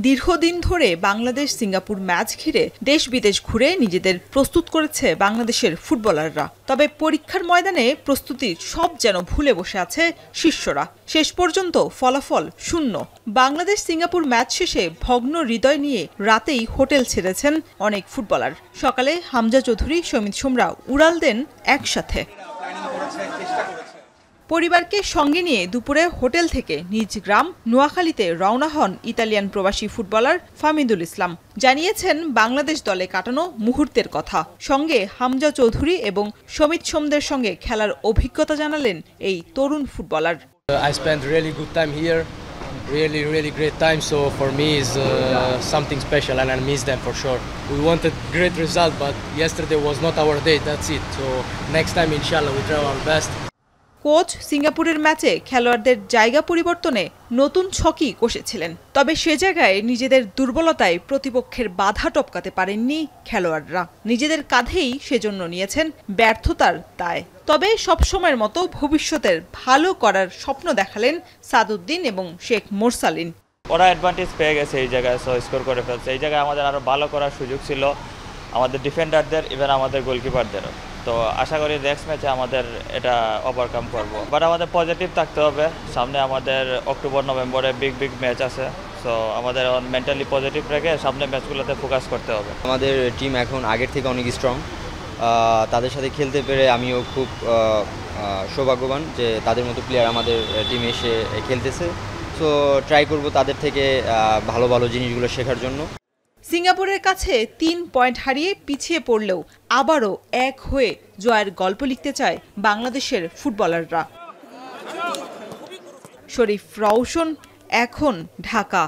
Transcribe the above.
দীর্ঘদিন ধরে Bangladesh Singapore match ঘিরে দেশ বিদেশ ঘুরে নিজেদের প্রস্তুত করেছে বাংলাদেশের ফুটবলাররা। তবে পরীক্ষার ময়দানে প্রস্তুতির সব যেন ভুলে বসে আছে শিষ্যরা। শেষ পর্যন্ত ফলাফল শূন্য। বাংলাদেশ সিঙ্গাপুর ম্যাচ শেষে ভগ্ন হৃদয় নিয়ে রাতেই হোটেল ছেড়েছেন অনেক ফুটবলার। সকালে হামজা চৌধুরী, সমিত সোমরা উড়াল দেন একসাথে। পরিবারকে সঙ্গে নিয়ে দুপুরে হোটেল থেকে নিজ গ্রাম নোয়াখালীতে রওনা হন ইতালিয়ান প্রবাসী ফুটবলার ফাহমিদুল ইসলাম। জানিয়েছেন বাংলাদেশ দলে কাটানো মুহূর্তের কথা। সঙ্গে হামজা চৌধুরী এবং সমিত সোমদের সঙ্গে খেলার অভিজ্ঞতা জানালেন এই তরুণ footballer. I spent really good time here, really great time. So for me is something special, and I miss them for sure. We wanted great result, but yesterday was not our day. That's it. So next time, inshallah, we try our best. Coach সিঙ্গাপুরের ম্যাচে খেলোয়াড়দের জায়গা পরিবর্তনে নতুন ছকই কষেছিলেন। তবে সে জায়গায় নিজেদের দুর্বলতায় প্রতিপক্ষের বাধা টপকাতে পারেননি খেলোয়াড়রা। নিজেদের কাঁধেই সেজন্য নিয়েছেন ব্যর্থতার দায়। তবে সবসময়ের মতো ভবিষ্যতের ভালো করার স্বপ্ন দেখালেন সাদউদ্দিন এবং শেখ মোরসালিন। ওরা অ্যাডভান্টেজ পেয়ে গেছে এই জায়গায়, স্কোর করে ফেলছে। এই জায়গায় আমাদের আরও ভালো করার সুযোগ ছিল, আমাদের ডিফেন্ডারদের, ইভেন আমাদের গোলকিপারদেরও। তো আশা করি নেক্সট ম্যাচে আমাদের এটা ওভারকাম করব। বাট আমাদের পজিটিভ থাকতে হবে। সামনে আমাদের অক্টোবর নভেম্বরে বিগ ম্যাচ আছে। সো আমাদের মেন্টালি পজিটিভ রেখে সামনে ম্যাচগুলোতে ফোকাস করতে হবে। আমাদের টিম এখন আগের থেকে অনেক স্ট্রং। তাদের সাথে খেলতে পেরে আমিও খুব সৌভাগ্যবান যে তাদের মতো প্লেয়ার আমাদের টিমে এসে খেলতেছে। সো ট্রাই করব তাদের থেকে ভালো জিনিসগুলো শেখার জন্য। সিঙ্গাপুরের কাছে ৩ পয়েন্ট হারিয়ে পিছিয়ে পড়লেও আবারও এক হয়ে জয়ের গল্প লিখতে চায় বাংলাদেশের ফুটবলাররা। শরীফ রওশন, এখন ঢাকা।